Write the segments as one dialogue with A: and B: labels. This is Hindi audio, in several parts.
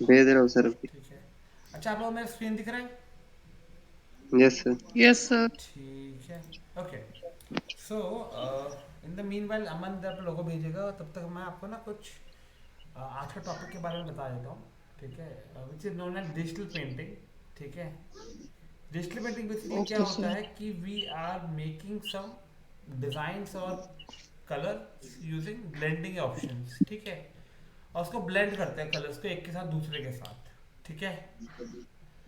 A: भेज रहा हूँ सर अभी।
B: ठीक है। अच्छा, आप लोग मेरा स्क्रीन दिख रहा है?
A: Yes sir.
C: Yes sir.
B: ठीक है। Okay. So in the meanwhile Aman आप लोगों को भेजेगा, तब तक मैं आपको ना कुछ आज का टॉपिक के बारे में बता देता हूँ। ठीक है, which is known as digital painting. ठीक है। डिजिटल पेंटिंग बेसिकली क्या
C: ओके
B: होता
C: सर।
B: है कि we are making some designs और कलर यूजिंग ब्लेंडिंग ऑप्शंस। ठीक है। और उसको ब्लेंड करते हैं कलर्स को एक के साथ दूसरे के साथ। ठीक है।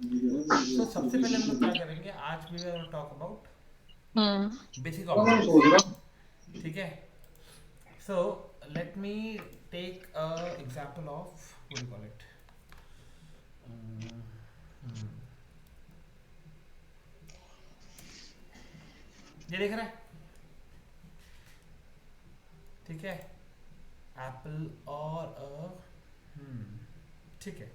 B: सो सबसे पहले हम लोग क्या करेंगे, आज वी आर टॉक अबाउट
C: हाँ।
B: Basic objects. ठीक है। So let me take a example of what do call it, ये देख रहे हैं? ठीक है। एप्पल और ठीक है।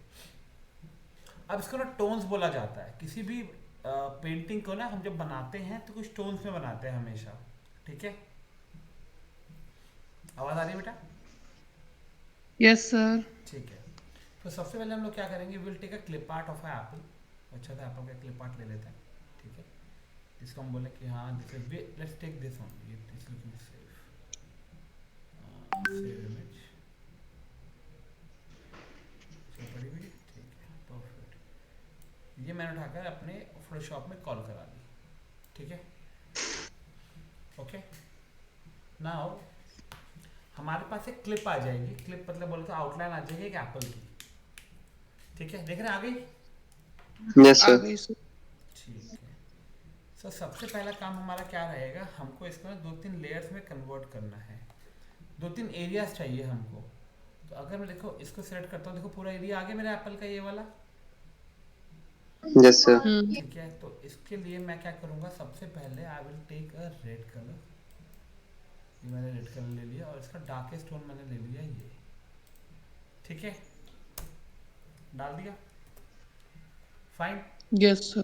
B: अब इसको ना टोन्स बोला जाता है। किसी भी पेंटिंग को ना हम जब बनाते हैं तो कुछ टोन्स में बनाते हैं हमेशा। ठीक है। आवाज़ आ रही है बेटा?
C: Yes sir.
B: ठीक है। तो सबसे पहले हम लोग क्या करेंगे, will take a clip art of apple. अच्छा था, एप्पल का क्लिप आर्ट ले लेते हैं। ठीक है। इसको हम बोले कि हाँ this is, let's take this only, it is looking safe. Save image. इसको पड़ी हुई है? ठीक है, परफेक्ट। ये मैंने उठाकर अपने फोटोशॉप में कॉल करा दी। ठीक है। ओके। नाउ हमारे पास एक क्लिप आ जाएगी। क्लिप मतलब बोले तो आउटलाइन आ जाएगी एक एप्पल की। ठीक है, देख रहे हैं? आ गई?
A: यस
C: आ
A: सर।
C: गई सर।
B: ठीक है। सो सबसे पहला काम हमारा क्या रहेगा, हमको इसको ना दो तीन लेयर्स में कन्वर्ट करना है। दो तीन एरियाज चाहिए हमको। तो अगर मैं देखो इसको सेलेक्ट करता हूँ, देखो पूरा एरिया आ गया मेरा एप्पल का ये वाला।
A: Yes sir.
B: ठीक है। तो इसके लिए मैं क्या करूँगा, सबसे पहले I will take a red colour. ये मैंने रेड कलर ले लिया और इसका डार्केस्ट टोन मैंने ले लिया ये। ठीक है, डाल दिया। फाइन।
C: Yes sir.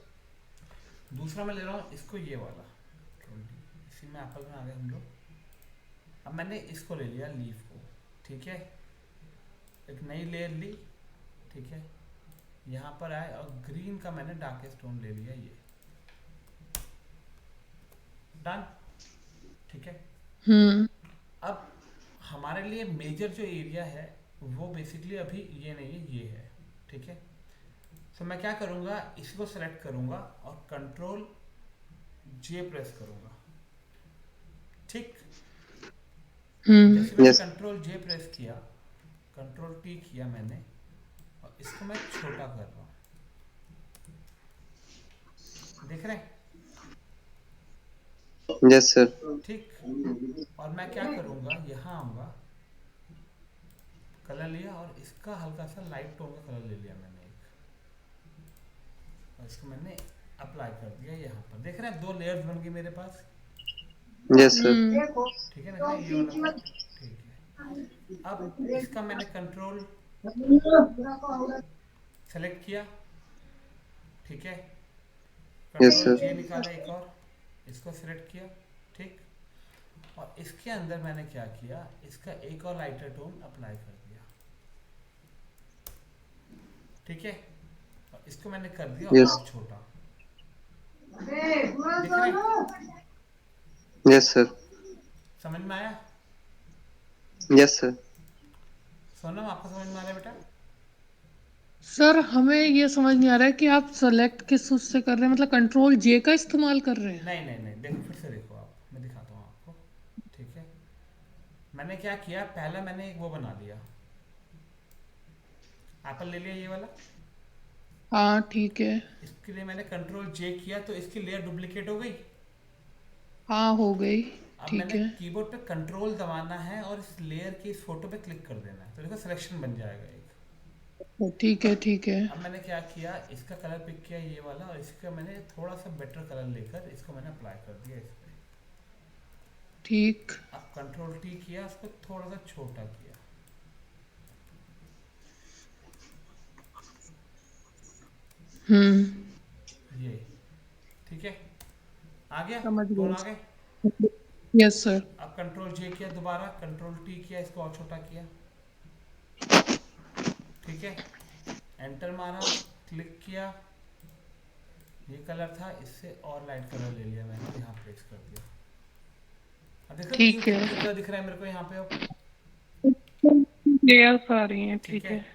B: दूसरा मैं ले रहा हूँ इसको, ये वाला। इसी में एप्पल में आ गए हम लोग। अब मैंने इसको ले लिया लीफ को। ठीक है। एक नई लेयर ली। ठीक है। यहाँ पर आए और ग्रीन का मैंने डार्केस्ट टोन ले लिया ये। डन। ठीक है।
C: हम्म।
B: अब हमारे लिए मेजर जो एरिया है वो बेसिकली अभी ये नहीं है, ये है। ठीक है। तो मैं क्या करूँगा, इसको सेलेक्ट करूँगा और कंट्रोल जे प्रेस करूँगा। ठीक। जैसे मैंने
A: यस।
B: कंट्रोल जे प्रेस किया, कंट्रोल टी किया मैंने, और इसको मैं छोटा कर रहा हूँ। देख रहे हैं?
A: Yes sir.
B: ठीक। और मैं क्या करूँगा, यहाँ आऊँगा, कलर लिया और इसका हल्का सा लाइट टोन का कलर ले लिया मैंने एक, और इसको मैंने अप्लाई कर दिया यहाँ पर। देख रहे हैं? दो लेयर्स बन गई मेरे पास।
A: Yes sir.
B: ठीक है ना? देखो ये वाला था। ठीक है। अब इसका मैंने कंट्रोल सेलेक्ट किया। ठीक है।
A: Yes
B: control
A: sir.
B: जे निकाला एक और, इसको सिलेक्ट किया। ठीक। और इसके अंदर मैंने क्या किया, इसका एक और लाइटर टोन अप्लाई कर दिया। ठीक है। और इसको मैंने कर दिया
A: यस।
B: और छोटा। दिख रहे हैं?
A: Yes sir.
B: समझ में आया?
A: Yes sir.
B: सोनम, आपको समझ में आ रहा है बेटा?
C: सर हमें ये समझ नहीं आ रहा है कि आप सेलेक्ट किस उससे कर रहे हैं, मतलब कंट्रोल जे का इस्तेमाल कर रहे हैं।
B: नहीं नहीं नहीं, देखो फिर से देखो, आप मैं दिखाता हूँ आपको। ठीक है। मैंने क्या किया, पहले मैंने एक वो बना लिया, एप्पल ले लिया ये वाला।
C: हाँ ठीक है।
B: इसके लिए मैंने कंट्रोल जे किया तो इसकी लेयर डुप्लीकेट हो गई।
C: हाँ हो गई।
B: अब
C: ठीक
B: मैंने
C: है।
B: कीबोर्ड पे कंट्रोल दबाना है और इस लेयर की इस फोटो पे क्लिक कर देना है, तो देखो सिलेक्शन बन जाएगा एक।
C: ठीक है। ठीक है।
B: अब मैंने क्या किया, इसका कलर पिक किया ये वाला, और इसका मैंने थोड़ा सा बेटर कलर लेकर इसको मैंने अप्लाई कर दिया इस पे।
C: ठीक।
B: अब कंट्रोल टी किया, उसको थोड़ा सा छोटा किया।
C: हम्म।
B: ये। ठीक है। आ गया?
C: समझ
B: टोन
C: गए।
B: आ गए?
C: Yes sir.
B: अब कंट्रोल जे किया, दोबारा कंट्रोल टी किया, इसको और छोटा किया। ठीक है। एंटर मारा, क्लिक किया, ये कलर था, इससे और लाइट कलर ले लिया मैंने, यहाँ प्लेस कर दिया। अब देखो तीन
C: ठीक है,
B: तीन कलर दिख रहा है मेरे को यहाँ पे अब।
C: लेयर्स आ रही हैं,
B: ठीक
C: ठीक
B: है,
C: है।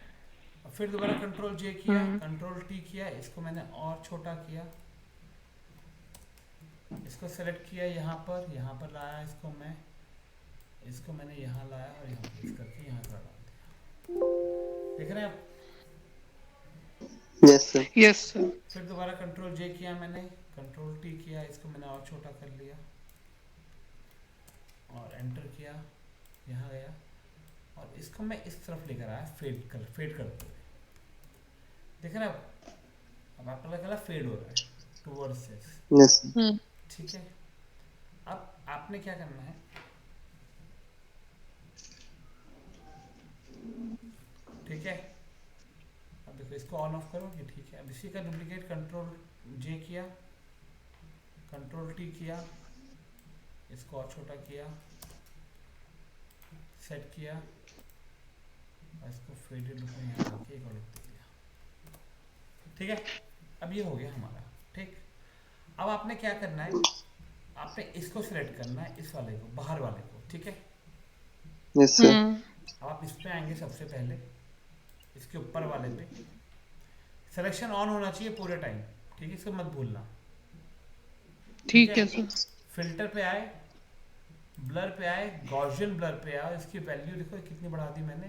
B: अब फिर दोबारा कंट्रोल जे किया,
C: हम्म।
B: कंट्रोल टी किया, इसको मैंने और छोटा किया, इसको सेलेक्ट किया, यहाँ पर लाया इसको मैं, इसको मैंने यहाँ लाया और यहाँ प्लेस करके यहाँ कर डाल दिया। देख रहे हैं आप?
A: Yes sir.
C: Yes sir.
B: फिर दोबारा कंट्रोल जे किया मैंने, कंट्रोल टी किया, इसको मैंने और छोटा कर लिया और एंटर किया, यहाँ गया और इसको मैं इस तरफ लेकर आया, फेड करते हुए। देख रहे हैं आप? अब आपका लगा फेड हो रहा है towards this.
A: Yes sir.
C: Hmm.
B: ठीक है, अब आपने क्या करना है, ठीक है, अब देखो इसको ऑन ऑफ करो, ये ठीक है। अब इसी का डुप्लीकेट कंट्रोल जे किया, कंट्रोल टी किया, इसको और छोटा किया, सेट किया और इसको फेडेड लुक में यहाँ लाके एक और लुक दे दिया। ठीक है, अब ये हो गया हमारा। ठीक, अब आपने क्या करना है, आपने इसको सिलेक्ट करना है, इस वाले को, बाहर वाले को। ठीक है,
A: यस सर।
B: अब आप इस पे आएंगे सबसे पहले, इसके ऊपर वाले पे सिलेक्शन ऑन होना चाहिए पूरे टाइम। ठीक है, इसको मत भूलना। ठीक
C: ठीक
B: है,
C: है सर।
B: फिल्टर पे आए, ब्लर पे आए, गॉसियन ब्लर पे आए, इसकी वैल्यू देखो कितनी बढ़ा दी मैंने,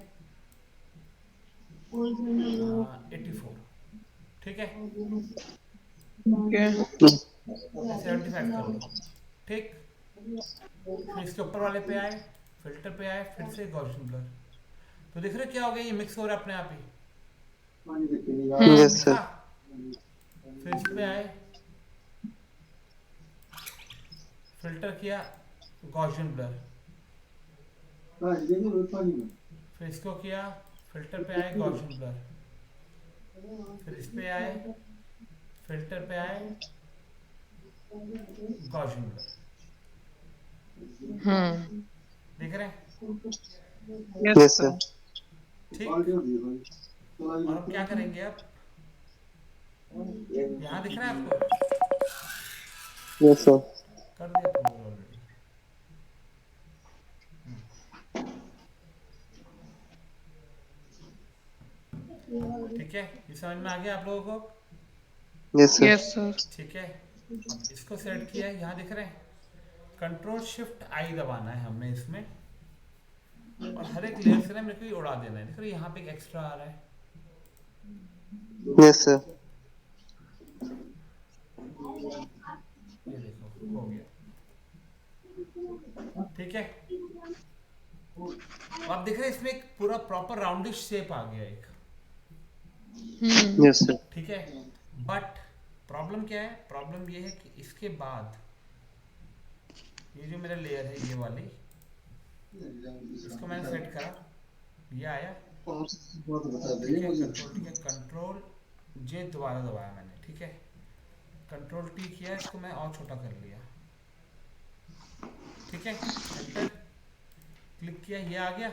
B: 84। ठीक है,
C: ठीक है।
B: 75 कर लो। ठीक, फिर इसके ऊपर वाले पे आए, फिल्टर पे आए, फिर से गॉसियन ब्लर। तो देख रहे हो क्या हो गया, ये मिक्स हो रहा है अपने आप ही।
A: यस
B: दिखा?
A: सर।
B: फिर इस पे आए, फिल्टर किया, गॉसियन ब्लर, फिर इसको किया, फिल्टर पे आए, गॉसियन ब्लर, फिर इस पे आए, फिल्टर पे आए, गॉसियन ब्लर।
C: हम्म।
B: देख रहे हैं?
C: Yes
A: yes
C: sir.
A: सर।
B: ठीक, और हम क्या करेंगे अब, यहाँ दिख रहा है आपको?
A: Yes sir.
B: कर दिया पूरा ऑलरेडी। ठीक है, ये समझ में आ गया आप लोगों को?
A: Yes sir.
C: Yes sir.
B: ठीक है, अब इसको सेलेक्ट किया है, यहाँ दिख रहे हैं, कंट्रोल शिफ्ट आई दबाना है हमें इसमें, और हर एक लेयर से ना मेरे को ये उड़ा देना है। देख रहे हैं यहाँ पे एक एक्स्ट्रा आ रहा है,
A: यस सर।
B: ये देखो हो गया। ठीक है, अब आप देख रहे हैं इसमें एक पूरा प्रॉपर राउंडिश शेप आ गया एक।
A: Yes sir.
B: ठीक है, बट प्रॉब्लम क्या है, प्रॉब्लम ये है कि इसके बाद ये जो मेरा लेयर है ये वाली, इसको मैंने सेट करा, ये आया। ठीक है, ठीक है, कंट्रोल जे दोबारा दबाया मैंने। ठीक है, कंट्रोल टी किया, इसको मैं और छोटा कर लिया। ठीक है, एंटर क्लिक किया, ये आ गया।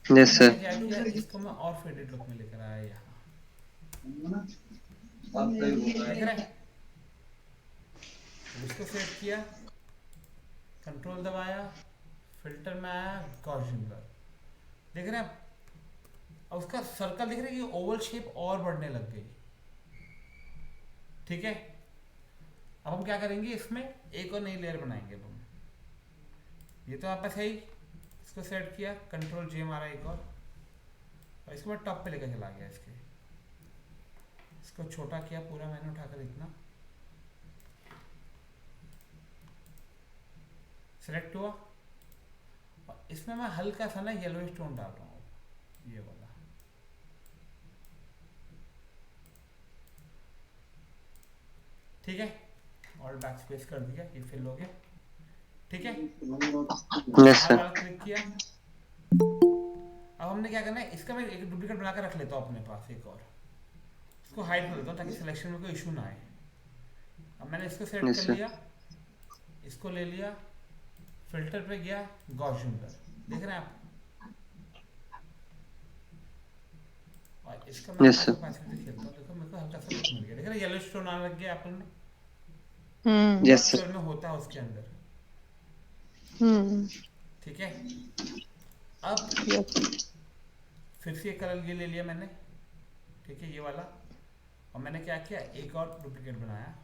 A: यस
B: मैंने
A: सर।
B: क्या किया, इसको मैं और फेडेड लुक में लेकर आया यहाँ। देख रहे हैं? इसको सेट किया, कंट्रोल दबाया, फिल्टर में आया, गॉसियन ब्लर। देख रहे हैं आप? अब उसका सर्कल देख रहे हैं, ये ओवल शेप और बढ़ने लग गई। ठीक है, अब हम क्या करेंगे, इसमें एक और नई लेयर बनाएंगे हम। ये तो आपस है ही, इसको सेट किया, कंट्रोल जे मारा एक और इसको मैं टॉप पे लेकर चला गया। इसको छोटा किया पूरा मैंने उठाकर, इतना सेलेक्ट हुआ और इसमें मैं हल्का सा ना येलो टोन डाल रहा हूँ, ये वाला। ठीक है, और बैक स्पेस कर दिया, ये फिल हो गया। ठीक है,
A: यस
B: बाहर
A: सर।
B: वाला क्लिक किया। अब हमने क्या करना है, इसका मैं एक डुप्लीकेट बनाकर रख लेता हूँ अपने पास एक और, इसको हाइड कर देता हूँ ताकि सिलेक्शन में कोई इशू ना आए। अब मैंने इसको सेट
A: यस
B: कर
A: सर।
B: लिया, इसको ले लिया, फिल्टर पे गया, गॉसियन ब्लर। देख रहे हैं आप? और इसका मैं
A: Yes,
B: कुछ
A: sir.
B: कैपेसिटी खेलता हूँ। देखो मेरे को हल्का सा लुक मिल गया, देखो ना येलो स्टोन आने लग गया एप्पल में, जो
C: हम्म।
A: Yes, sir.
B: एक्चुअल में होता है उसके अंदर।
C: हम्म।
B: ठीक है, अब
C: यस।
B: फिर से एक कलर ये ले लिया मैंने, ठीक है, ये वाला। और मैंने क्या किया, एक और डुप्लीकेट बनाया,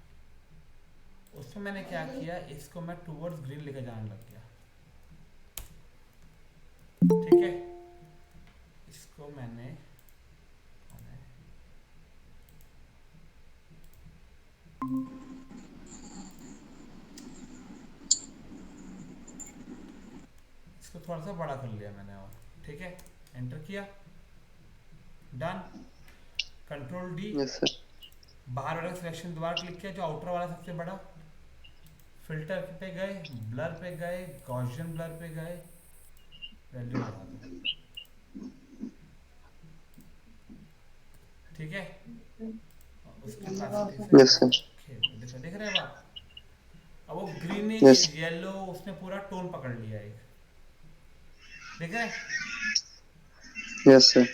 B: उसमें मैंने क्या किया, इसको मैं टूवर्ड्स ग्रीन लेकर जाने लग गया। ठीक है, इसको मैंने इसको थोड़ा सा बड़ा कर लिया मैंने, और ठीक है, एंटर किया, done, control D,
A: Yes, sir.
B: बाहर वाला सिलेक्शन दोबारा क्लिक किया, जो आउटर वाला सबसे बड़ा, फिल्टर पे गए, ब्लर पे गए, गॉसियन ब्लर पे गए, वैल्यू बढ़ा दो। ठीक है, और उसके कैपेसिटी से
A: Yes, sir.
B: खेल देखो, देख रहे हैं अब आप, अब वो ग्रीनिश
A: Yes.
B: येलो उसने पूरा टोन पकड़ लिया एक, देख रहे हैं।
A: Yes, sir.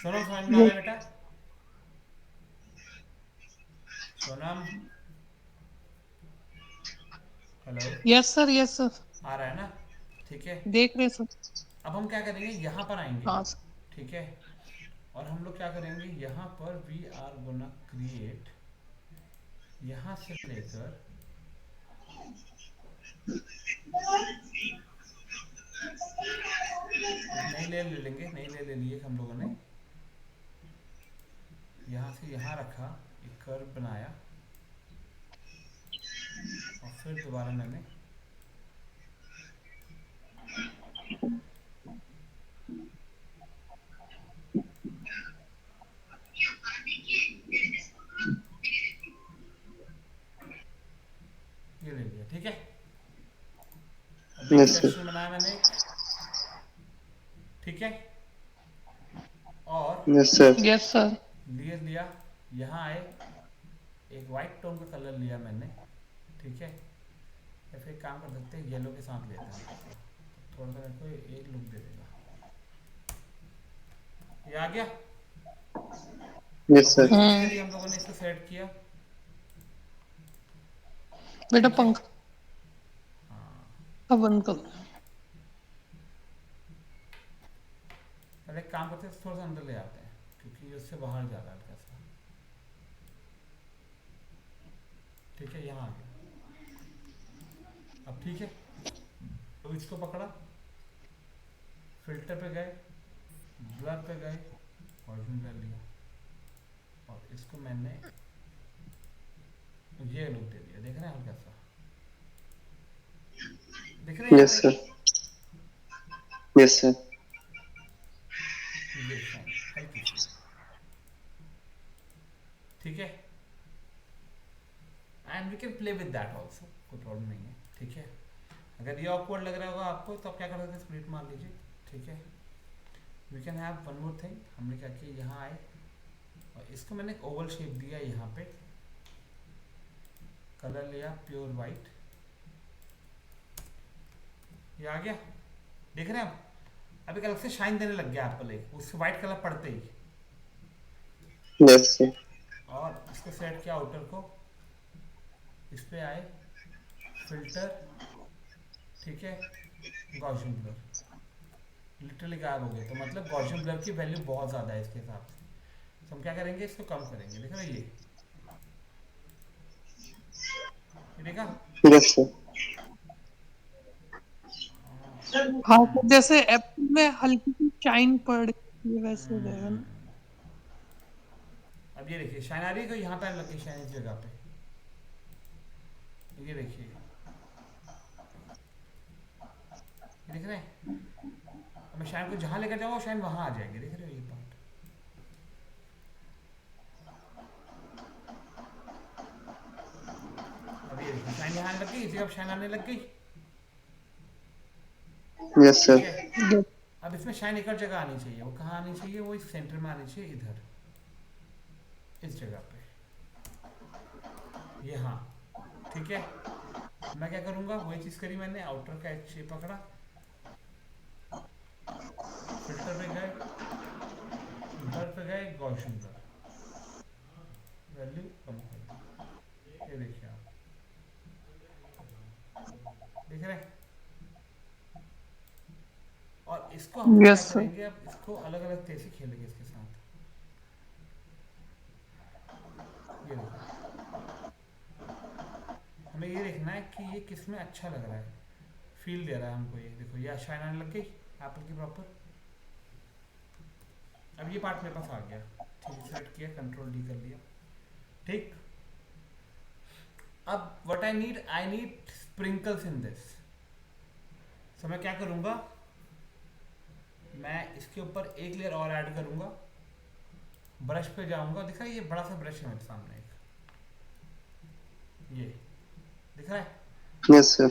B: सोनम समझ में आ रहा है बेटा? Sonam, hello,
C: yes sir, yes sir.
B: आ रहा है ना? ठीक है,
C: देख रहे सर।
B: अब हम क्या करेंगे, यहाँ पर आएंगे,
C: हाँ सर।
B: ठीक है, और हम लोग क्या करेंगे, यहाँ पर वी आर गोना क्रिएट, यहाँ से लेकर एक नई लेयर ले लेंगे, नई लेयर ले लिए हम लोगों ने, यहाँ से यहाँ रखा, एक कर्व बनाया, और फिर दोबारा मैंने ये ले लिया। ठीक है, अब एक
A: Yes, sir.
B: सेक्शन बनाया मैंने एक, ठीक है, और
A: Yes, sir.
C: Yes sir.
B: लिए लिया, यहाँ आए, एक वाइट टोन का कलर लिया मैंने, ठीक है, या फिर एक काम कर सकते हैं, येलो के साथ लेते हैं हल्का सा, थोड़ा सा मेरे को एक लुक दे देगा। ये आ गया।
A: Yes,
B: अब
A: sir.
B: वही चीज़ करी हम लोगों ने, इसको सेट किया,
C: बेटा
B: ठीक है,
C: पंखा बंद कर।
B: पहले एक काम करते हैं, थोड़ा सा अंदर ले आते हैं, क्योंकि ये उससे बाहर जा रहा है हल्का सा। ठीक है, यहाँ आ गया, अब ठीक है, तो इसको पकड़ा, फिल्टर पे गए, ब्लर पे गए, ऑरिजिन कर लिया, और इसको मैंने ये लुक दे दिया, देख रहे हैं हल्का सा, देख रहे हैं यहाँ
A: Yes,
B: पे,
A: sir. Yes, sir.
B: ये शाइन हल्की सी, ठीक है, and we can play with that also, कोई प्रॉब्लम नहीं है। ठीक है, अगर ये ऑकवर्ड लग रहा होगा आपको, तो आप क्या कर सकते हैं, स्प्लिट मार लीजिए। ठीक है, we can have one more thing, हमने क्या किया, यहाँ आए, और इसको मैंने एक ओवल शेप दिया, यहाँ पे कलर लिया प्योर वाइट, ये आ गया, देख रहे हैं आप, अब एक अलग से शाइन देने लग गया एप्पल, एक उससे वाइट कलर पड़ते ही,
A: Yes, sir.
B: और इसको सेट किया आउटर को, इस पे आए, फिल्टर, ठीक है, गॉसियन ब्लर, लिटरली गायब हो गए, तो मतलब गॉसियन ब्लर की वैल्यू बहुत ज़्यादा है इसके हिसाब से, तो हम क्या करेंगे, इसको कम करेंगे, देख रहे हैं ये देखा।
A: Yes, sir.
C: हाँ तो जैसे एप्पल में हल्की सी शाइन पड़ रही है वैसे हो जाएगा ना।
B: अब ये देखिए शाइन आ रही है, तो यहाँ पे लग गई शाइन इस जगह पे, ये देखिए, ये देख रहे हैं, अब मैं शाइन को जहाँ लेकर जाऊँगा शाइन वहाँ आ जाएगी, देख रहे हो ये पार्ट। अब ये देखिए शाइन यहाँ आने लग गई, इसी अब शाइन आने लग गई।
A: Yes, sir.
B: ठीक है,
C: Yes.
B: अब इसमें शाइन एक और जगह आनी चाहिए, वो कहाँ आनी चाहिए, वो इस सेंटर में आनी चाहिए, इधर इस जगह पे, यहाँ। ठीक है, मैं क्या करूँगा, वही चीज़ करी मैंने, आउटर का एक शेप पकड़ा, फिल्टर पे गए, ब्लर पे गए, गया एक गॉसियन का, वैल्यू कम कर दी। ये देखिए आप, देख रहे हैं। और इसको हम लोग क्या
C: यस सर।
B: करेंगे, अब इसको अलग अलग तरह से खेलेंगे इसके साथ। ये देखो, हमें ये देखना है कि ये किस में अच्छा लग रहा है, फील दे रहा है हमको। ये देखो, ये शाइन आने लग गई एप्पल की प्रॉपर। अब ये पार्ट मेरे पास आ गया, ठीक है, सेलेक्ट किया, कंट्रोल डी कर लिया, ठीक। अब what I need sprinkles in this. तो मैं क्या करूँगा, मैं इसके ऊपर एक लेयर और ऐड करूँगा, ब्रश पे जाऊँगा, दिख रहा है ये बड़ा सा ब्रश है मेरे सामने एक, ये दिख रहा है,
A: यस सर।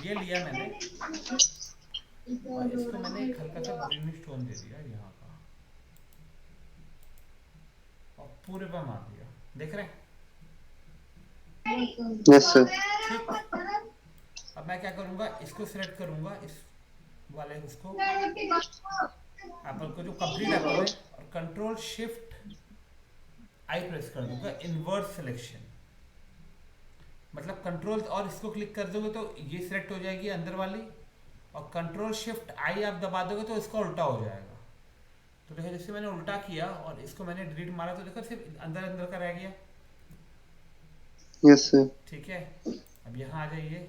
B: ये लिया मैंने, और इसको मैंने एक हल्का सा ग्रीनिश टोन दे दिया यहाँ का, और पूरे पर मार दिया, देख रहे हैं,
A: यस सर।
B: ठीक। अब मैं क्या करूँगा, इसको सिलेक्ट करूँगा, इस वाले उसको, एप्पल को, जो कंप्लीट एप्पल है, और कंट्रोल शिफ्ट आई प्रेस कर दूंगा, इनवर्स सिलेक्शन। मतलब कंट्रोल और इसको क्लिक कर दोगे तो ये सिलेक्ट हो जाएगी अंदर वाली, और कंट्रोल शिफ्ट आई आप दबा दोगे तो इसका उल्टा हो जाएगा। तो देखो, जैसे मैंने उल्टा किया और इसको मैंने डिलीट मारा तो देखो सिर्फ अंदर अंदर का रह गया,
A: यस सर।
B: ठीक है। अब यहाँ आ जाइए,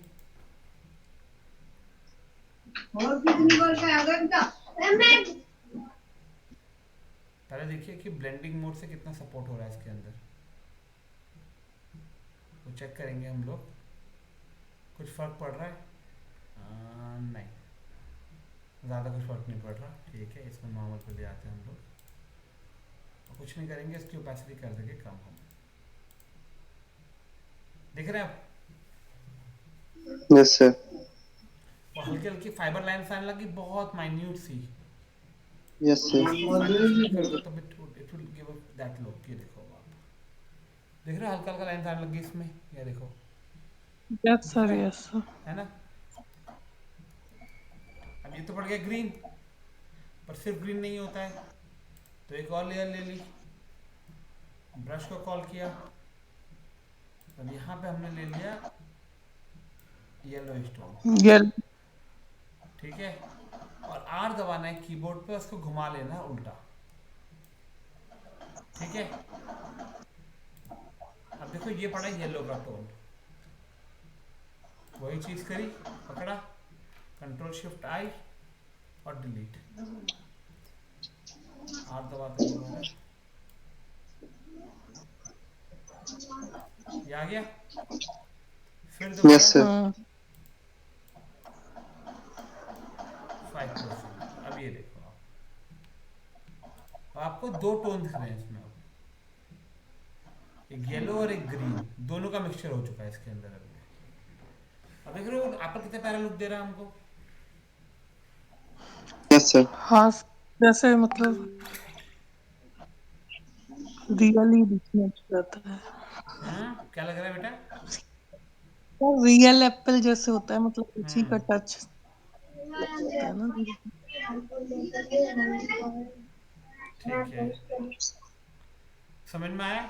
B: पहले देखिए कि ब्लेंडिंग मोड से कितना सपोर्ट हो रहा है इसके अंदर, तो चेक करेंगे हम लोग, कुछ फर्क पड़ रहा है? नहीं, ज़्यादा कुछ फर्क नहीं पड़ रहा, ठीक है। इसको नॉर्मल पे ले आते हैं हम लोग, और कुछ नहीं करेंगे, इसकी ओपेसिटी कर देंगे कम हम, देख रहे हैं आप,
A: यस सर।
B: और हल्की हल्की फाइबर लाइन्स आने लगी, बहुत माइन्यूट सी।
A: यस
B: इसको 5% पे करोगे
A: सर।
B: तब it will give that look. ये देखो आप, देख रहे हो हल्का हल्का लाइन्स आने लगी इसमें, ये देखो,
C: यस
B: दिख
C: सर।
B: रहा
C: यस सर।
B: है ना। अब ये तो पड़ गया ग्रीन, पर सिर्फ ग्रीन नहीं होता है, तो एक और लेयर ले ली, ब्रश को कॉल किया, अब यहाँ पे हमने ले लिया येलो स्टोन,
C: ये
B: ठीक है। और आर दबाना है कीबोर्ड पे, उसको घुमा लेना है उल्टा, ठीक है। अब देखो ये पड़ा येलो का टोन, वही चीज करी, पकड़ा, कंट्रोल शिफ्ट आई और डिलीट, आर दबाते हैं दोबारा, ये आ गया, फिर
A: यस
B: दोबारा
A: सर।
C: हाँ
B: 5%। अब ये देखो आप, आपको दो टोन दिख रहे हैं इसमें, अब एक येलो और एक ग्रीन, दोनों का मिक्सचर हो चुका है इसके अंदर। अब देख रहे हो एप्पल कितना प्यारा लुक दे रहा है हमको।
A: Yes sir.
C: हाँ जैसे मतलब रियली दिखने अच्छा लगता है।
B: क्या लग रहा है बेटा?
C: रियल एप्पल जैसे होता है, मतलब उसी का
B: हम्म
C: टच होता है ना।
B: ठीक है, समझ में आया?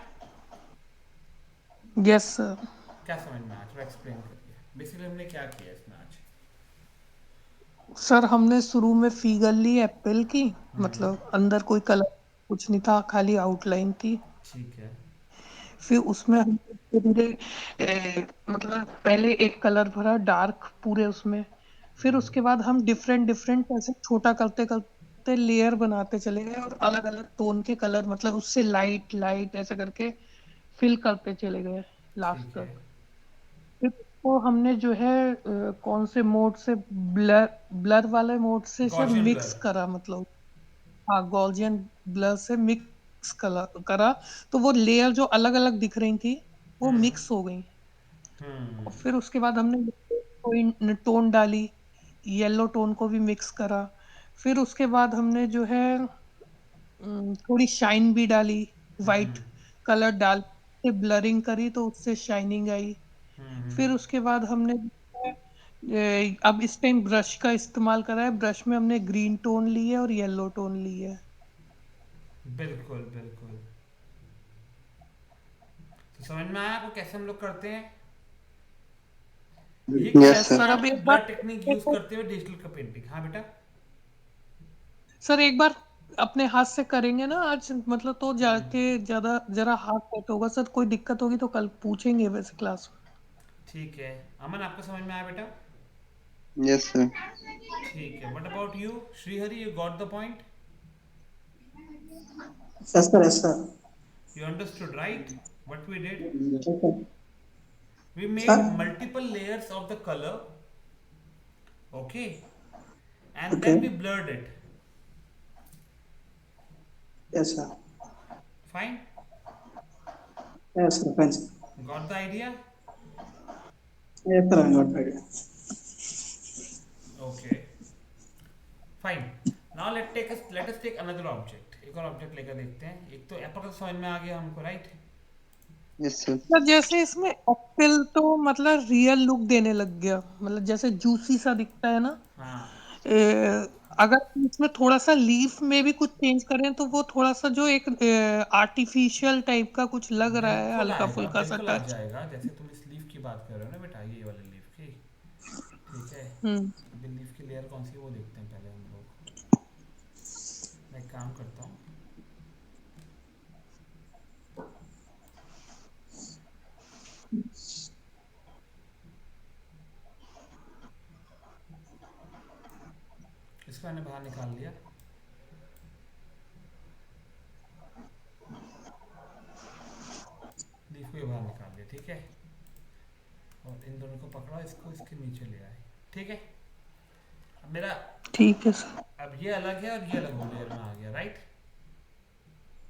C: Yes sir.
B: क्या समझ में आया, थोड़ा एक्सप्लेन करिए, बेसिकली हमने क्या किया इसमें आज।
C: सर हमने शुरू में फिगर ली एप्पल की,
B: हम्म
C: मतलब अंदर कोई कलर कुछ नहीं था, खाली आउटलाइन थी।
B: ठीक है।
C: फिर उसमें हम धीरे मतलब पहले एक कलर भरा डार्क पूरे उसमें। फिर
B: हम्म
C: उसके बाद हम डिफरेंट डिफरेंट ऐसे छोटा करते करते लेयर बनाते चले गए, और अलग अलग टोन के कलर, मतलब उससे लाइट लाइट ऐसे करके फिल करते चले गए लास्ट
B: ठीक है।
C: तक। फिर उसको हमने जो है कौन से मोड से, ब्लर ब्लर वाले मोड से
B: गॉसियन
C: मिक्स
B: ब्लर।
C: करा, मतलब हाँ गॉल्जियन ब्लर से मिक्स करा। तो वो लेयर जो अलग अलग दिख रही थी वो
B: हम्म
C: मिक्स हो गई। और
B: हम्म
C: फिर उसके बाद हमने कोई टोन डाली, येलो टोन को भी मिक्स करा। फिर उसके बाद हमने जो है थोड़ी शाइन भी डाली, वाइट
B: हम्म
C: कलर डाल के ब्लरिंग करी तो उससे शाइनिंग आई।
B: हम्म
C: फिर उसके बाद हमने अब इस टाइम ब्रश का इस्तेमाल करा है, ब्रश में हमने ग्रीन टोन ली है और येलो टोन ली है।
B: बिल्कुल बिल्कुल। तो समझ में आया आपको कैसे हम लोग करते हैं? ये किया
A: Yes,
C: यस
A: sir.
C: सर। अब
B: था
C: एक बार
B: ब्लर टेक्निक यूज करते हुए डिजिटल का पेंटिंग। हाँ बेटा।
C: सर एक बार अपने हाथ से करेंगे ना आज, मतलब तो
B: हम्म।
C: जाके ज्यादा जरा हाथ सेट होगा सर। कोई दिक्कत होगी तो कल पूछेंगे वैसे क्लास में।
B: ठीक है। अमन आपको समझ में आया बेटा?
A: Yes, sir.
B: ठीक है। What about you Shrihari, you got the point?
D: Yes, sir. Yes, sir.
B: You understood, right? What we did?
D: Yes, sir.
B: We made
D: Sir?
B: multiple layers of the color, okay, and then we
D: Okay.
B: blurred it.
D: Yes, sir.
B: Fine?
D: Yes, sir. Fine, sir.
B: Got the idea?
D: Yes, sir. I got idea.
B: Okay. Fine. Now let us take another object. एक और ऑब्जेक्ट लेकर देखते हैं। एक तो एप्पल का समझ में आ गया हमको, राइट?
A: Yes, sir.
C: सर जैसे इसमें एप्पल तो मतलब रियल लुक देने लग गया, मतलब जैसे जूसी सा दिखता है ना।
B: हाँ।
C: अगर इसमें थोड़ा सा लीफ में भी कुछ चेंज करें तो वो थोड़ा सा जो एक आर्टिफिशियल टाइप का कुछ लग रहा है,
B: बिल्कुल
C: हल्का
B: आएगा,
C: फुल्का सा
B: बिल्कुल आ
C: टच।
B: जाएगा। जैसे तुम इस लीफ की बात कर रहे हो ना बेटा, ये वाले लीफ की। ठीक है।
C: हम्म।
B: अभी लीफ की लेयर कौन सी है वो देखते हैं पहले हम लोग। मैं एक काम करता हूँ। इसको मैंने बाहर निकाल लिया। लीफ को ये बाहर निकाल लिया, ठीक है। और इन दोनों को पकड़ा, इसको इसके नीचे ले आए। ठीक है। अब मेरा,
C: ठीक है सर।
B: अब ये अलग है और ये अलग हो लेयर में आ गया, राइट?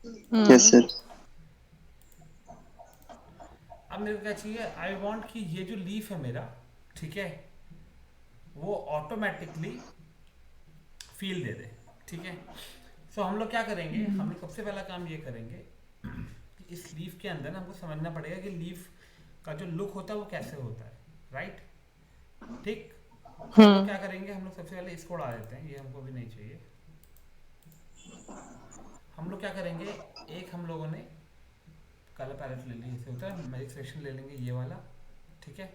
A: Yes,
C: हम्म।
A: sir.
B: अब मेरे को क्या चाहिए? आई वांट कि ये जो लीफ है मेरा, ठीक है, वो ऑटोमेटिकली फील दे दे। ठीक है। सो हम लोग क्या करेंगे, हम लोग सबसे पहला काम ये करेंगे कि इस लीफ के अंदर ना हमको समझना पड़ेगा कि लीफ का जो लुक होता है वो कैसे होता है, राइट? ठीक। तो हम लोग क्या करेंगे, हम लोग सबसे पहले इसको उड़ा देते हैं, ये हमको भी नहीं चाहिए। हम लोग क्या करेंगे, एक हम लोगों ने कलर पैलेट ले ली, जैसे होता है मैजिक सेक्शन ले लेंगे ये वाला, ठीक है।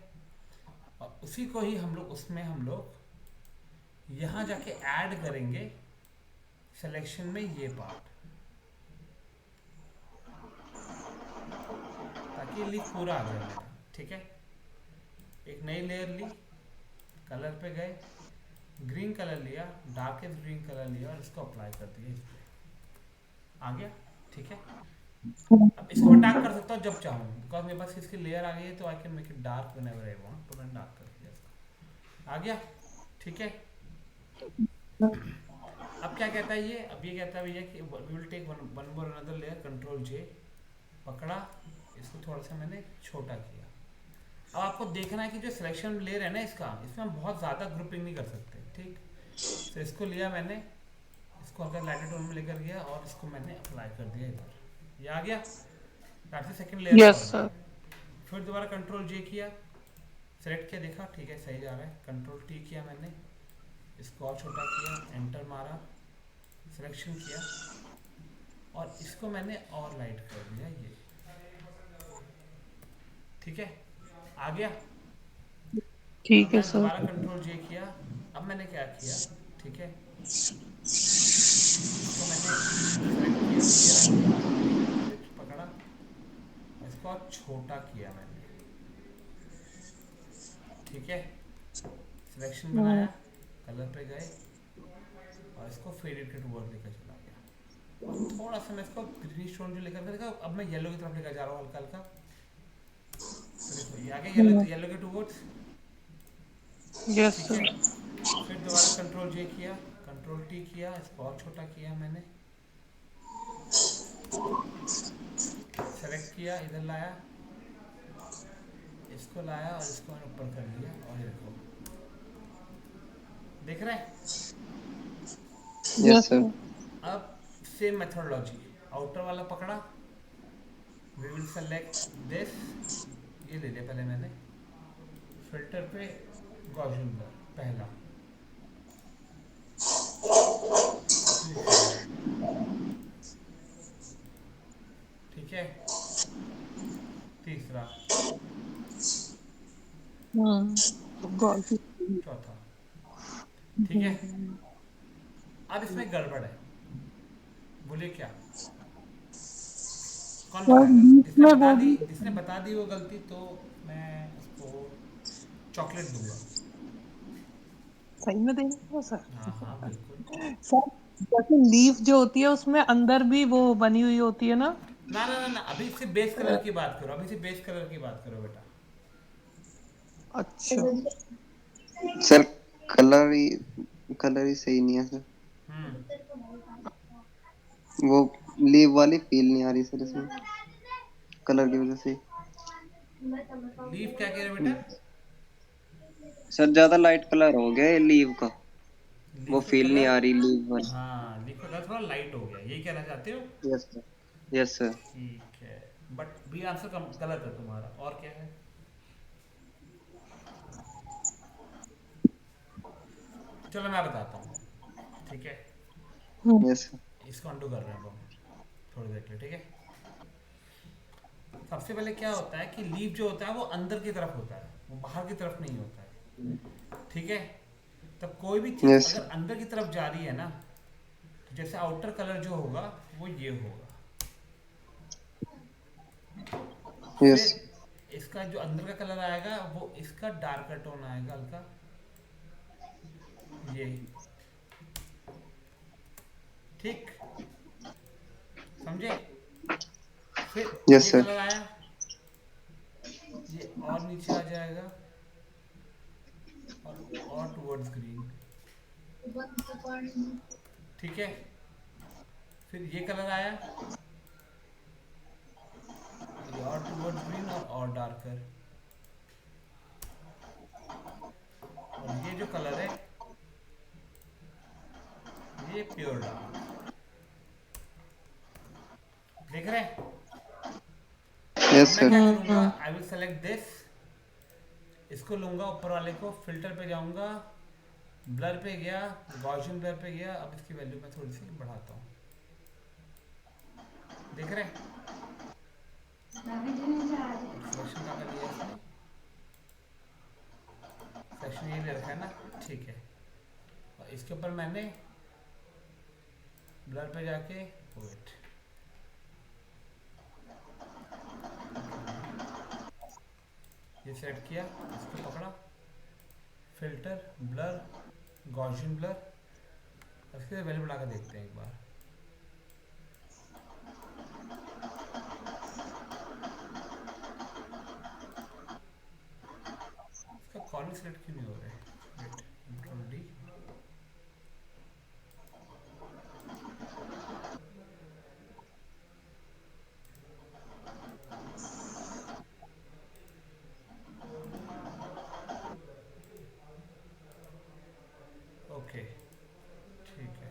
B: और उसी को ही हम लोग उसमें हम लोग यहाँ जाके ऐड करेंगे सिलेक्शन में ये पार्ट, ताकि ये लीफ पूरा आ जाए मेरा। ठीक है। एक नई लेयर ली, कलर पे गए, ग्रीन कलर लिया, डार्केस्ट ग्रीन कलर लिया और इसको अप्लाई कर दिया इस पे। आ गया। ठीक है। अब इसको मैं डार्क कर सकता हूँ जब चाहूँ, बिकॉज मेरे पास इसकी लेयर आ गई है, तो I can make it dark whenever I want. तो मैंने डार्क कर दिया इसको। आ गया। ठीक है। अब क्या कहता है ये? अब ये कहता है भैया कि we will take one more another layer, control j, पकड़ा, इसको थोड़ा सा मैंने छोटा किया। अब आपको देखना है कि जो सिलेक्शन लेयर है ना इसका, इसमें हम बहुत ज़्यादा ग्रुपिंग नहीं कर सकते। ठीक। तो इसको लिया मैंने, इसको अगर लाइटर टोन में लेकर गया और इसको मैंने अप्लाई कर दिया इधर, ये आ गया। That's second layer
C: yes
B: solve.
C: Sir.
B: फिर दोबारा कंट्रोल जे किया, सेलेक्ट किया, देखा ठीक है सही जा रहा है। कंट्रोल टी किया मैंने, इसको और छोटा किया, एंटर मारा, सिलेक्शन किया और इसको मैंने और लाइट कर दिया ये। ठीक है। आ गया। अब
C: ठीक है
B: मैं
C: सर।
B: दोबारा कंट्रोल जे किया। अब मैंने क्या किया, ठीक है, इसको मैंने सेलेक्ट किया, ये रहा कंट्रोल टी, एलिप्स पकड़ा, इसको और छोटा किया मैंने। ठीक है। सिलेक्शन बनाया, कलर पे गए और इसको फेडेड के टूवर्ड लेकर चला गया। और थोड़ा सा मैं इसको ग्रीनिश टोन जो लेकर के देखा, अब मैं येलो की तरफ लेकर जा रहा हूँ हल्का हल्का। तो देखो ये आ गया येलो, येलो के टूवर्ड्स।
C: यस
B: ठीक है।
C: सर।
B: फिर दोबारा कंट्रोल जे किया, कंट्रोल टी किया, इसको और छोटा किया मैंने, सेलेक्ट किया, इधर लाया, इसको लाया और इसको मैंने ऊपर कर लिया। और ये देखो, देख रहे हैं?
A: Yes,
C: yes
A: sir.
C: सर।
B: अब सेम मेथोडोलॉजी, आउटर वाला पकड़ा, वी विल सेलेक्ट दिस, ये ले लिया पहले मैंने, फिल्टर पे गॉसियन ब्लर पहला, अब दूसरा, है। तीसरा,
C: गॉड।
B: चौथा, ठीक है। अब इसमें गड़बड़ है, बोलिए क्या, कौन
C: और
B: बताएगा?
C: बीच
B: जिसने
C: में
B: बता
C: वो
B: दी,
C: भी
B: जिसने बता दी वो गलती, तो मैं उसको चॉकलेट दूंगा।
C: सही में देंगे सर?
B: हाँ हाँ बिल्कुल।
C: सर, जैसे लीफ जो होती है उसमें अंदर भी वो बनी हुई होती है ना?
B: ना ना ना ना, अभी सिर्फ बेस कलर की बात करो, अभी सिर्फ बेस कलर की बात करो बेटा।
C: अच्छा।
A: सर कलर ही सही नहीं है सर।
B: हम्म।
A: वो लीव वाली फील नहीं आ रही सर इसमें, कलर की वजह से।
B: लीफ क्या कह रहे हो बेटा?
A: सर ज्यादा लाइट कलर हो गया है लीव का, वो
B: लीफ का
A: फील नहीं
B: कलर,
A: आ रही लीव वाली।
B: हाँ लीफ का कलर थोड़ा लाइट हो गया, यही कहना चाहते हो?
A: Yes sir. Yes sir.
B: ठीक है, बट बी आंसर कम गलत है तुम्हारा, और क्या है? चलो मैं बताता हूँ, ठीक है।
C: हम्म,
A: यस सर।
B: इसको अंडू कर रहे हैं अब हम थोड़ी देर के लिए, ठीक है। सबसे पहले क्या होता है कि लीफ जो होता है वो अंदर की तरफ होता है, वो बाहर की तरफ नहीं होता है, ठीक है। तब कोई भी चीज़
A: यस
B: अगर अंदर की तरफ जा रही है ना, तो जैसे आउटर कलर जो होगा वो ये होगा।
A: सर। यस।
B: फिर इसका जो अंदर का कलर आएगा वो इसका डार्कर टोन आएगा हल्का, ये, ठीक, समझे? फिर
A: यस
B: ये
A: सर।
B: कलर आया, ये और नीचे आ जाएगा, और टुवर्ड्स ग्रीन, ठीक है। फिर ये कलर आया, ये और टुवर्ड्स ग्रीन और डार्कर, और ये जो कलर है ये प्योर डार्क, देख रहे हैं? अब
A: यस
B: मैं
A: सर।
B: क्या करूंगा, आई विल सेलेक्ट दिस, इसको लूंगा ऊपर वाले को, फिल्टर पे जाऊंगा, ब्लर पे गया, गॉसियन ब्लर पे गया, अब इसकी वैल्यू मैं थोड़ी सी बढ़ाता हूँ, देख रहे हैं? सिलेक्शन कहाँ का लिया इसने, सेक्शन ये ले रखा है ना, ठीक है। और इसके ऊपर मैंने ब्लर पे जाके, वेट, ये सेट किया, इसको पकड़ा, फिल्टर, ब्लर, गॉसियन ब्लर, इसके वैल्यू बढ़ा कर देखते हैं एक बार। इसका कॉर्नर सेलेक्ट क्यों नहीं हो रहा है, वेट, कंट्रोल डी, ओके, ठीक है।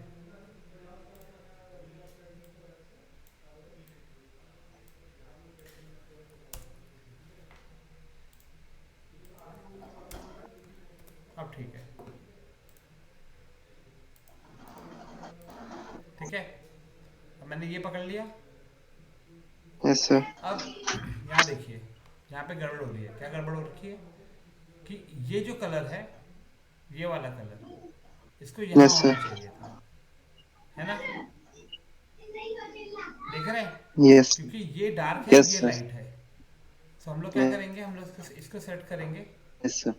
B: अब ठीक है, ठीक है। अब मैंने ये पकड़ लिया।
A: Yes sir.
B: अब यहाँ देखिए, यहाँ पे गड़बड़ हो रही है, क्या गड़बड़ हो रखी है कि ये जो कलर ये वाला कलर, इसको यहाँ
A: यस
B: होना
A: सर।
B: चाहिए था, है ना? देख रहे हैं?
A: यस।
B: क्योंकि ये डार्क है,
A: यस
B: ये
A: सर।
B: लाइट है, तो हम लोग क्या करेंगे, हम लोग इसको सेट करेंगे,
A: यस सर।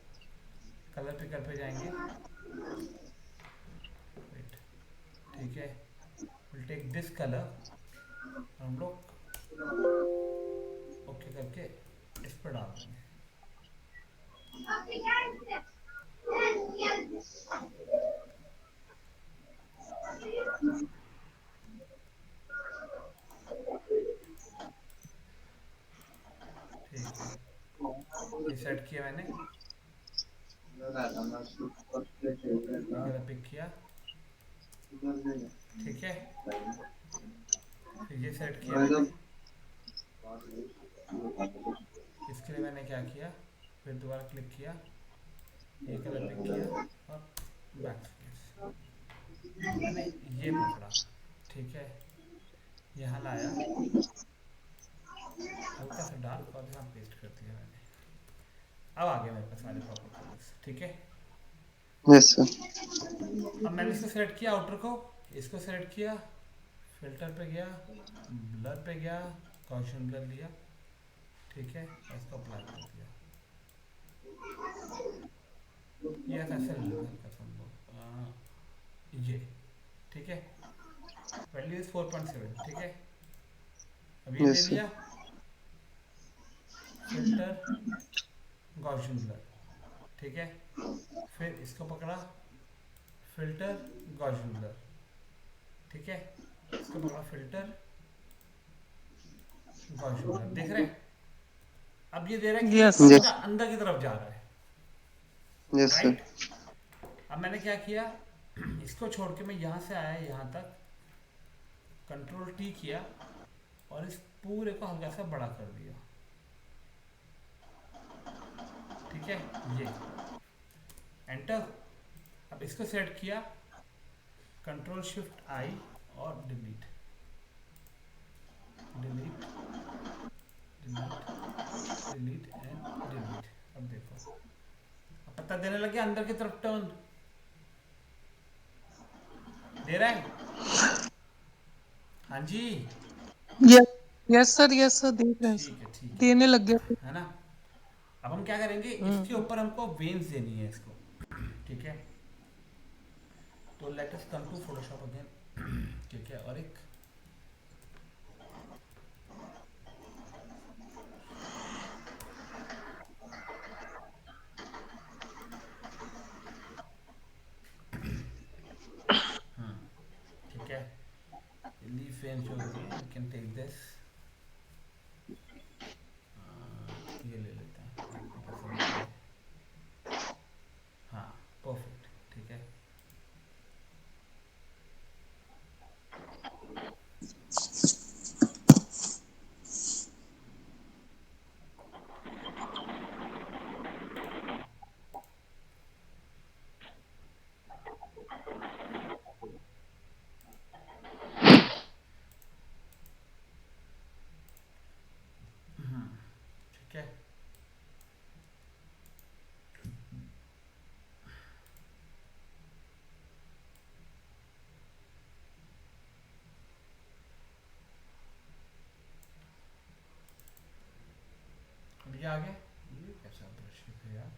B: कलर पिकर पे जाएंगे, वेट, ठीक है, विल टेक दिस कलर, हम लोग ओके करके इस पर डाल देंगे, ठीक है। ये सेट किया मैंने, ये कलर पिक किया, ठीक है। फिर ये सेट किया मैंने, इसके लिए मैंने क्या किया, फिर दोबारा क्लिक किया, ये कलर पिक किया, और बैक स्पेस, अब मैंने ये पकड़ा, ठीक है, यहाँ लाया, हल्का सा डार्क और यहाँ पेस्ट कर दिया मैंने। अब आ गया मेरे पास सारे प्रॉपर कलर्स, ठीक है।
A: Yes sir.
B: अब मैंने इसको सेलेक्ट किया, आउटर को, इसको सेलेक्ट किया, फिल्टर पे गया, ब्लर पे गया, गॉसियन ब्लर लिया, ठीक है, और इसको अप्लाई कर दिया। ये ऐसे हल्का सा हम लोग ये, ठीक है, वैल्यू इज 4.7, ठीक है। अब ये ले
A: यस सर।
B: लिया, फिल्टर, गॉसियन ब्लर, ठीक है, फिर इसको पकड़ा, फिल्टर, गॉसियन ब्लर, ठीक है, इसको पकड़ा, फिल्टर, गॉसियन ब्लर, देख रहे हैं। अब ये दे रहा है कि ये
C: यस
B: सीधा
A: यस।
B: अंदर की तरफ जा रहा है,
A: यस सर।
B: राइट। अब मैंने क्या किया, इसको छोड़ के मैं यहाँ से आया यहाँ तक, कंट्रोल टी किया और इस पूरे को हल्का सा बड़ा कर दिया, ठीक है, ये एंटर। अब इसको सेट किया, कंट्रोल शिफ्ट आई और delete, delete, delete, delete and delete. अब देखो, अब पता देने लगे अंदर की तरफ टर्न दे रहा है। हाँ जी,
C: यस यस सर, देख रहे हैं
B: ठीक है,
C: सर,
B: ठीक
C: देने लग गया।
B: है ना। अब हम क्या करेंगे, इसके ऊपर हमको वेन्स देनी है इसको, ठीक है। तो let us come to Photoshop again, ठीक है, और एक ठीक है, लीफ वेन जो होती है, वी कैन टेक दिस, ये ले लेते हैं, देखते हैं कैसा दिखता है। हाँ, परफेक्ट, ठीक है। ठीक है, अब ये आ गया। ये कैसा ब्रश है यार,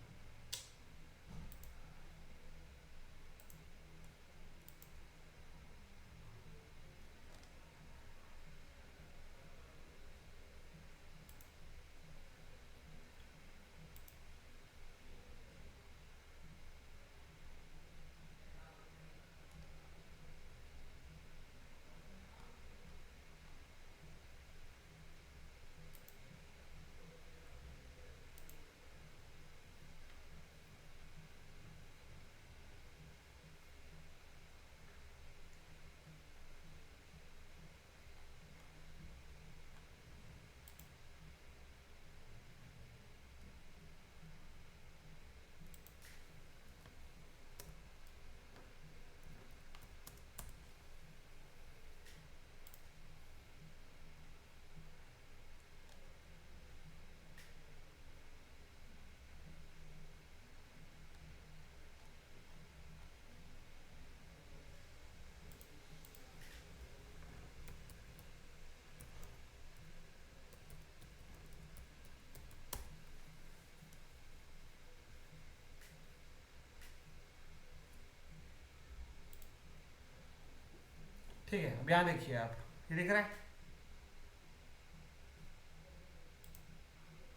B: ठीक है। अब यहाँ देखिए आप, ये दिख रहा है।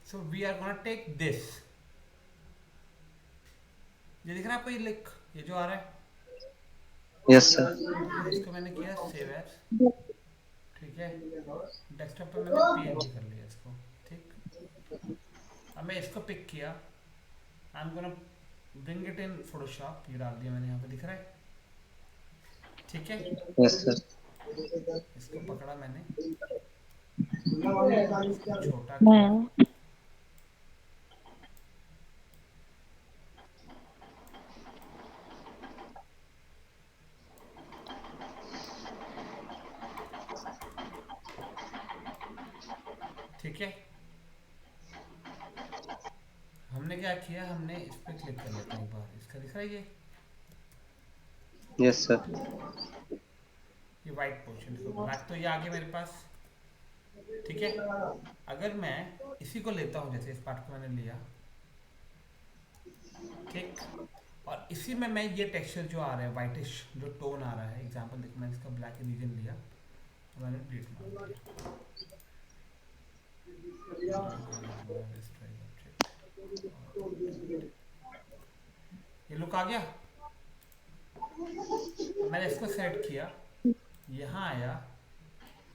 B: So we are gonna take this, ये दिख रहा है आपको, ये लिख, ये जो आ रहा है,
A: यस सर।
B: ठीक है। इसको मैंने किया सेव एज, ठीक है, डेस्कटॉप पे मैंने पीएनजी कर लिया इसको, ठीक। अब मैं इसको पिक किया, I am gonna bring it in Photoshop, ये डाल दिया मैंने यहाँ पे, दिख रहा है, ठीक है।
A: Yes sir.
B: इसको पकड़ा मैंने, इसको छोटा किया, ठीक है, हमने क्या किया, हमने इस पर क्लिक कर लेते हैं एक बार, इसका दिख रहा है
A: यस सर।
B: ये वाइट पोर्शन, देखो ब्लैक तो ये आ गया मेरे पास। ठीक है, अगर मैं इसी को लेता हूँ, जैसे इस पार्ट को मैंने लिया, ठीक, और इसी में मैं ये टेक्सचर जो आ रहा है वाइटिश जो टोन आ रहा है, एग्जांपल देखो मैंने इसका ब्लैक रीजन लिया और मैंने डिलीट मार दिया। ये लुक आ गया। अब मैंने इसको सेट किया, यहाँ आया,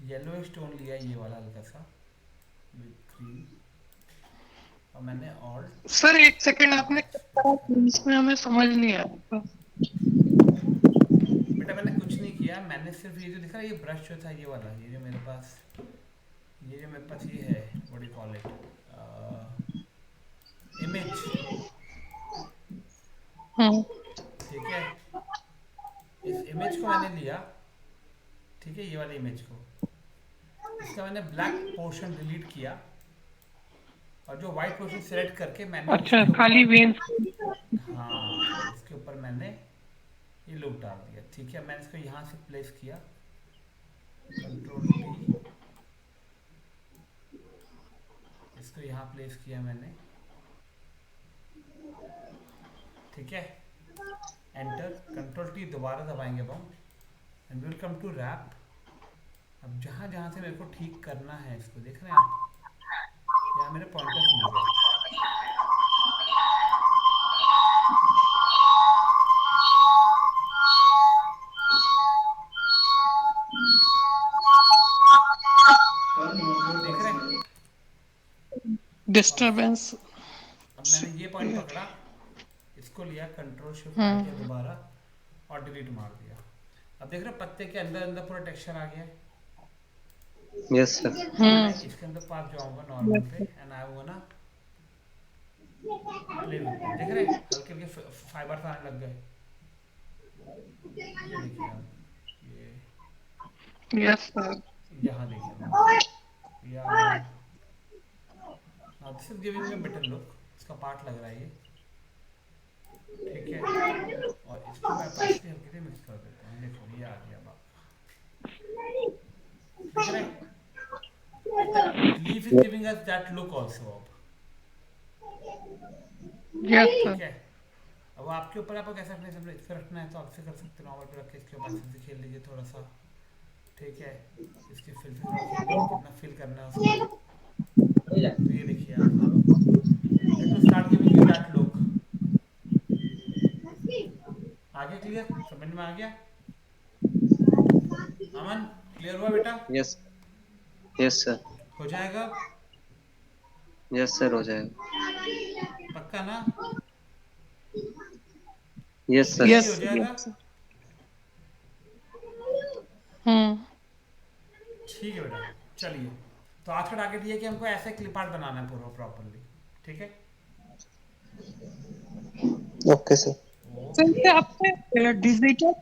B: येलो स्टोन लिया ये वाला हल्का सा विथ ग्रीन, और मैंने ऑल्ट
C: सर एक सेकंड, आपने क्या करा इसमें हमें समझ नहीं आया।
B: बेटा मैंने कुछ नहीं किया, मैंने सिर्फ ये जो दिखा ये ब्रश जो था ये वाला, ये जो मेरे पास ये है, what do call it, image, ठीक है, इस इमेज को मैंने लिया, ठीक है, ये वाले इमेज को, इसका मैंने ब्लैक पोर्शन डिलीट किया और जो व्हाइट पोर्शन सेलेक्ट करके मैंने
C: अच्छा,
B: इसके
C: खाली
B: ऊपर,
C: वेन्स।
B: हाँ इसके ऊपर मैंने ये लुक डाल दिया। ठीक है, मैंने इसको यहाँ से प्लेस किया, कंट्रोल टी, इसको यहाँ प्लेस किया मैंने, ठीक है, एंटर, कंट्रोल टी दोबारा दबाएंगे अब हम, and will come to wrap. अब जहाँ जहाँ से मेरे को ठीक करना है इसको, देख रहे हैं आप, यहाँ मेरे पॉइंटर्स मिल गए। देख रहे हैं,
C: डिस्टरबेंस।
B: अब मैंने ये पॉइंट पकड़ा, इसको लिया, कंट्रोल शिफ्ट आ गया दोबारा और डिलीट मार दिया। अब देख रहे हो पत्ते के अंदर अंदर पूरा टेक्सचर आ गया है।
A: Yes sir.
B: मैं इसके अंदर पास जाऊंगा नॉर्मल पे, एंड आई वो ना प्ले विद देम, देख रहे हैं हल्के हल्के फाइबर्स आने लग गए। ये देखिए आप, ये
C: यस सर।
B: यहाँ देखिए आप, ये आ गया। Now this is giving a better look, इसका पार्ट लग रहा है ये, ठीक है, और इसको मैं पास हल्के से मिक्स कर देता हूँ, देखो ये आ गया बाप, देख रहे हैं, the leaf is giving us that look also अब,
C: यस
B: ठीक
C: सर।
B: है। अब आपके ऊपर, आपको कैसे अपने सब इस पे रखना है तो आपसे कर सकते हो, नॉर्मल पे रख के इसके ऊपर से खेल लीजिए थोड़ा सा, ठीक है, इसके फिल से थोड़ा खेल लीजिए, कितना फिल करना है उसको, तो ये देखिए आप, it will start giving you that look. आगे क्लियर, समझ में आ गया अमन, क्लियर हुआ बेटा?
A: Yes yes sir.
B: हो जाएगा,
A: यस सर, हो जाएगा।
B: पक्का ना?
A: Yes sir.
B: इजीली हो जाएगा, ठीक है बेटा। चलिए, तो आज का टारगेट ये है कि हमको ऐसे क्लिप आर्ट बनाना है पूरा प्रॉपरली, ठीक है,
A: ओके सर।
B: ओके।
C: आपने डिजिटल